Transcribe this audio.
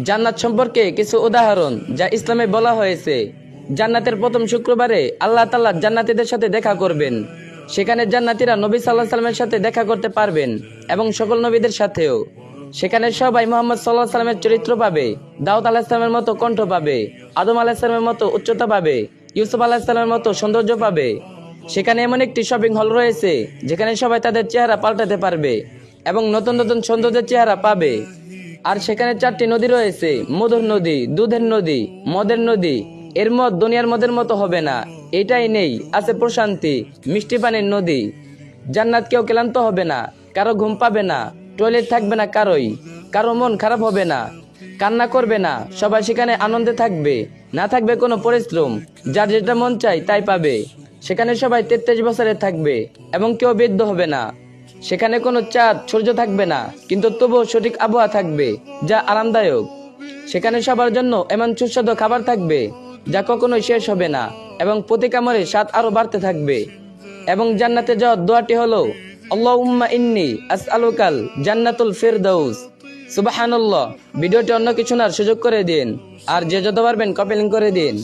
জান্নাত সম্পর্কে কিছু উদাহরণ যা ইসলামে বলা হয়েছে। জান্নাতের প্রথম শুক্রবারে আল্লাহ তাআলা জান্নাতীদের সাথে দেখা করবেন। সেখানে জান্নাতীরা নবী সাল্লাল্লাহু আলাইহি সাল্লামের সাথে দেখা করতে পারবেন এবং সকল নবীদের সাথেও। সেখানে সবাই মুহাম্মদ সাল্লাল্লাহু আলাইহি সাল্লামের চরিত্র পাবে, দাউদ আলাইহিস সালামের মতো কণ্ঠ পাবে, আদম আলাইহিস সালামের মতো উচ্চতা পাবে, ইউসুফ আলাইহিস সালামের মতো সৌন্দর্য পাবে। সেখানে এমন একটি শপিং হল রয়েছে যেখানে সবাই তাদের চেহারা পাল্টাতে পারবে এবং নতুন নতুন সৌন্দর্যের চেহারা পাবে। আর সেখানে 4টি নদী রয়েছে, মধুর নদী, দুধের নদী, মদের নদী। এর মদ দুনিয়ার মদের মতো হবে না, এটাই নেই, আছে প্রশান্তি, মিষ্টি পানির নদী। জান্নাত কেউ ক্লান্ত হবে না, কারো ঘুম পাবে না, টয়লেট থাকবে না কারোই, কারো মন খারাপ হবে না, কান্না করবে না, সবাই সেখানে আনন্দে থাকবে, না থাকবে কোনো পরিশ্রম, যার যেটা মন চাই তাই পাবে। সেখানে সবাই 33 বছরের থাকবে এবং কেউ বৃদ্ধ হবে না। সেখানে কোনো চাঁদ সূর্য থাকবে না, কিন্তু তবুও সঠিক আবহাওয়া থাকবে যা আরামদায়ক। সেখানে সবার জন্য এমন সুস্বাদু খাবার থাকবে যা কখনোই শেষ হবে না এবং প্রতি কামড়ে স্বাদ আরো বাড়তে থাকবে। এবং জান্নাতে যাওয়ার দোয়াটি হলো আল্লাহুম্মা ইন্নী আসআলুকাল জান্নাতুল ফিরদাউস। সুবহানাল্লাহ। ভিডিওটি অন্য কিছু শোনার সুযোগ করে দিন, আর যে যত পারবেন কপি লিংক করে দিন।